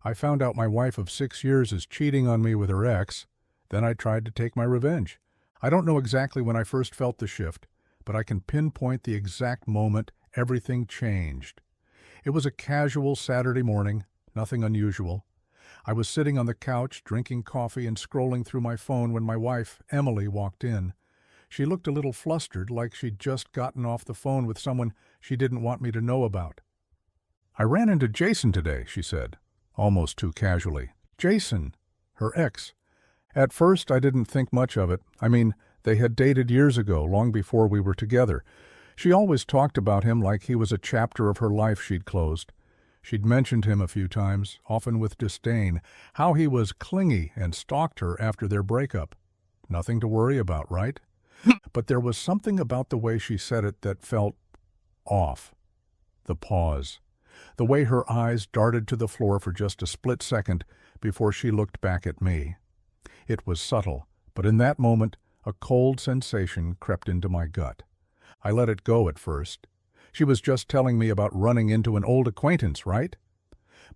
I found out my wife of 6 years is cheating on me with her ex. Then I tried to take my revenge. I don't know exactly when I first felt the shift, but I can pinpoint the exact moment everything changed. It was a casual Saturday morning, nothing unusual. I was sitting on the couch, drinking coffee and scrolling through my phone when my wife, Emily, walked in. She looked a little flustered, like she'd just gotten off the phone with someone she didn't want me to know about. "I ran into Jason today," she said, almost too casually. Jason, her ex. At first, I didn't think much of it. I mean, they had dated years ago, long before we were together. She always talked about him like he was a chapter of her life she'd closed. She'd mentioned him a few times, often with disdain, how he was clingy and stalked her after their breakup. Nothing to worry about, right? But there was something about the way she said it that felt off. The pause. The way her eyes darted to the floor for just a split second before she looked back at me. It was subtle, but in that moment, a cold sensation crept into my gut. I let it go at first. She was just telling me about running into an old acquaintance, right?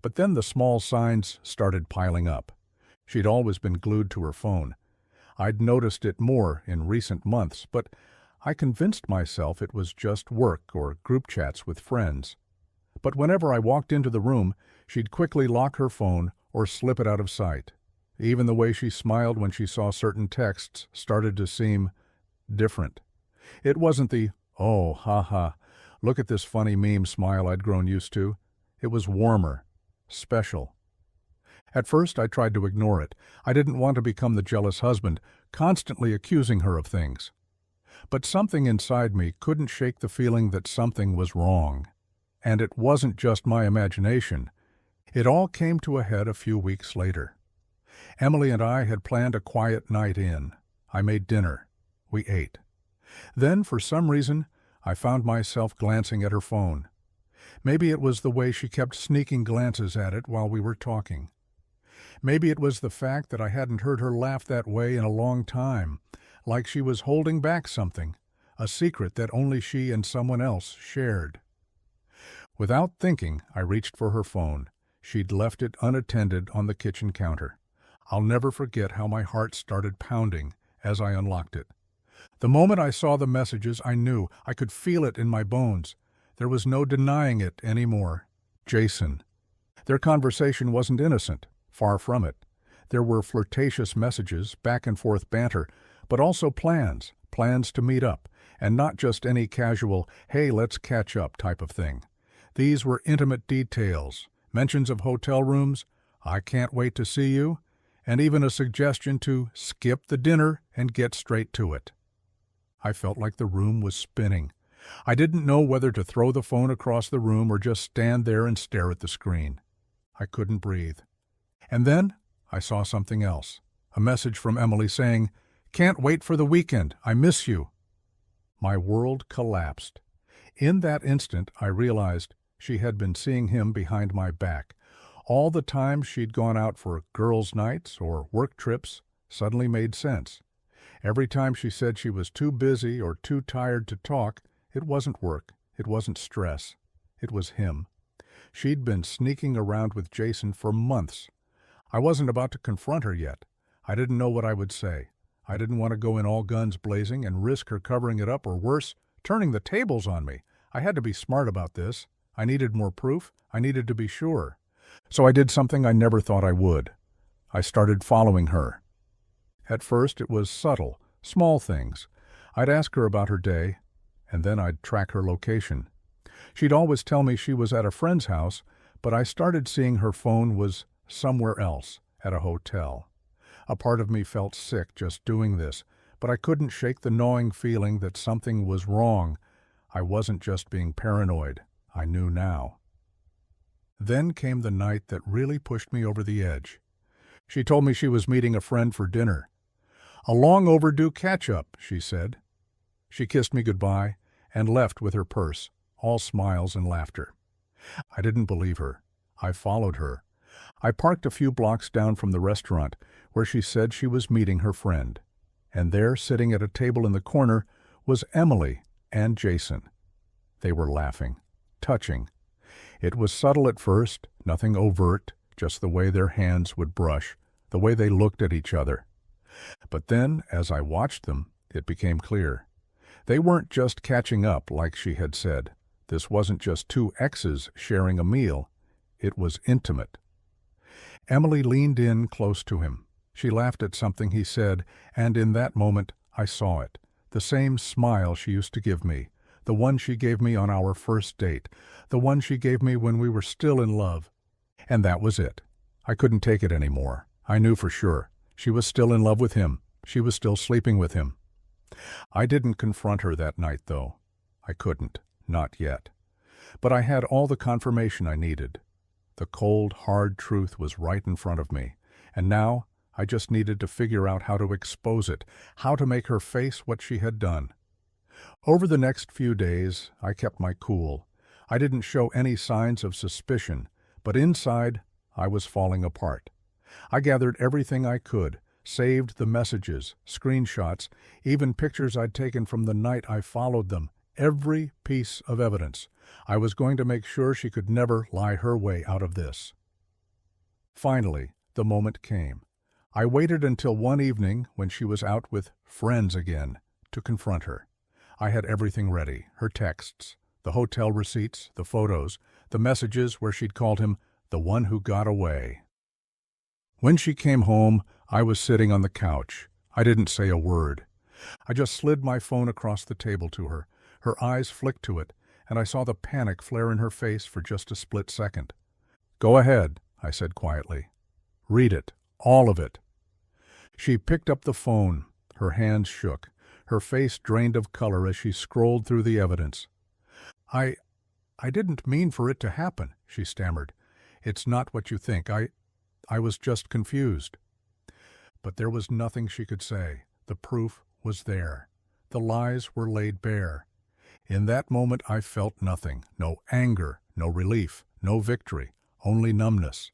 But then the small signs started piling up. She'd always been glued to her phone. I'd noticed it more in recent months, but I convinced myself it was just work or group chats with friends. But whenever I walked into the room, she'd quickly lock her phone or slip it out of sight. Even the way she smiled when she saw certain texts started to seem different. It wasn't the, "Oh, ha, look at this funny meme" smile I'd grown used to. It was warmer, special. At first, I tried to ignore it. I didn't want to become the jealous husband, constantly accusing her of things. But something inside me couldn't shake the feeling that something was wrong. And it wasn't just my imagination. It all came to a head a few weeks later. Emily and I had planned a quiet night in. I made dinner. We ate. Then, for some reason, I found myself glancing at her phone. Maybe it was the way she kept sneaking glances at it while we were talking. Maybe it was the fact that I hadn't heard her laugh that way in a long time, like she was holding back something, a secret that only she and someone else shared. Without thinking, I reached for her phone. She'd left it unattended on the kitchen counter. I'll never forget how my heart started pounding as I unlocked it. The moment I saw the messages, I knew. I could feel it in my bones. There was no denying it anymore. Jason. Their conversation wasn't innocent. Far from it. There were flirtatious messages, back-and-forth banter, but also plans to meet up, and not just any casual, "hey, let's catch up" type of thing. These were intimate details, mentions of hotel rooms, "I can't wait to see you," and even a suggestion to skip the dinner and get straight to it. I felt like the room was spinning. I didn't know whether to throw the phone across the room or just stand there and stare at the screen. I couldn't breathe. And then I saw something else. A message from Emily saying, "Can't wait for the weekend. I miss you." My world collapsed. In that instant, I realized she had been seeing him behind my back. All the time she'd gone out for girls' nights or work trips suddenly made sense. Every time she said she was too busy or too tired to talk, it wasn't work, it wasn't stress, it was him. She'd been sneaking around with Jason for months. I wasn't about to confront her yet. I didn't know what I would say. I didn't want to go in all guns blazing and risk her covering it up or worse, turning the tables on me. I had to be smart about this. I needed more proof. I needed to be sure. So I did something I never thought I would. I started following her. At first it was subtle, small things. I'd ask her about her day, and then I'd track her location. She'd always tell me she was at a friend's house, but I started seeing her phone was somewhere else, at a hotel. A part of me felt sick just doing this, but I couldn't shake the gnawing feeling that something was wrong. I wasn't just being paranoid. I knew now. Then came the night that really pushed me over the edge. She told me she was meeting a friend for dinner. "A long overdue catch-up," she said. She kissed me goodbye and left with her purse, all smiles and laughter. I didn't believe her. I followed her. I parked a few blocks down from the restaurant where she said she was meeting her friend. And there, sitting at a table in the corner, was Emily and Jason. They were laughing, touching. It was subtle at first, nothing overt, just the way their hands would brush, the way they looked at each other. But then, as I watched them, it became clear. They weren't just catching up like she had said. This wasn't just two exes sharing a meal. It was intimate. Emily leaned in close to him. She laughed at something he said, and in that moment I saw it. The same smile she used to give me, the one she gave me on our first date, the one she gave me when we were still in love. And that was it. I couldn't take it anymore. I knew for sure. She was still in love with him. She was still sleeping with him. I didn't confront her that night, though. I couldn't. Not yet. But I had all the confirmation I needed. The cold, hard truth was right in front of me, and now I just needed to figure out how to expose it, how to make her face what she had done. Over the next few days, I kept my cool. I didn't show any signs of suspicion, but inside, I was falling apart. I gathered everything I could, saved the messages, screenshots, even pictures I'd taken from the night I followed them, every piece of evidence. I was going to make sure she could never lie her way out of this. Finally, the moment came. I waited until one evening when she was out with friends again to confront her. I had everything ready, her texts, the hotel receipts, the photos, the messages where she'd called him the one who got away. When she came home, I was sitting on the couch. I didn't say a word. I just slid my phone across the table to her. Her eyes flicked to it, and I saw the panic flare in her face for just a split second. "Go ahead," I said quietly. "Read it, all of it." She picked up the phone. Her hands shook. Her face drained of color as she scrolled through the evidence. I didn't mean for it to happen," she stammered. "It's not what you think. I was just confused." But there was nothing she could say. The proof was there. The lies were laid bare. In that moment I felt nothing. No anger, no relief, no victory, only numbness.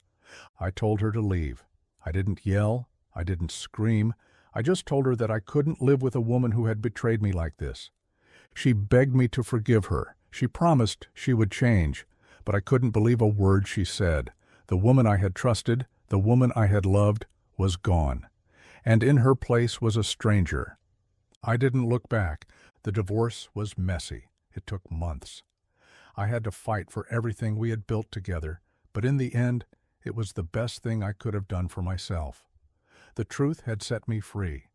I told her to leave. I didn't yell. I didn't scream. I just told her that I couldn't live with a woman who had betrayed me like this. She begged me to forgive her. She promised she would change, but I couldn't believe a word she said. The woman I had trusted, the woman I had loved, was gone, and in her place was a stranger. I didn't look back. The divorce was messy. It took months. I had to fight for everything we had built together, but in the end, it was the best thing I could have done for myself. The truth had set me free,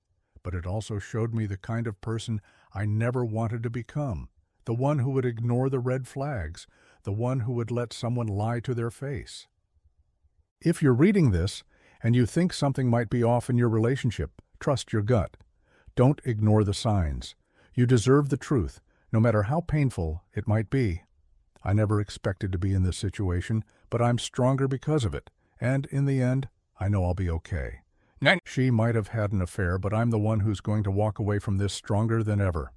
but it also showed me the kind of person I never wanted to become, the one who would ignore the red flags, the one who would let someone lie to their face. If you're reading this and you think something might be off in your relationship, trust your gut. Don't ignore the signs. You deserve the truth, no matter how painful it might be. I never expected to be in this situation, but I'm stronger because of it, and in the end, I know I'll be okay. She might have had an affair, but I'm the one who's going to walk away from this stronger than ever.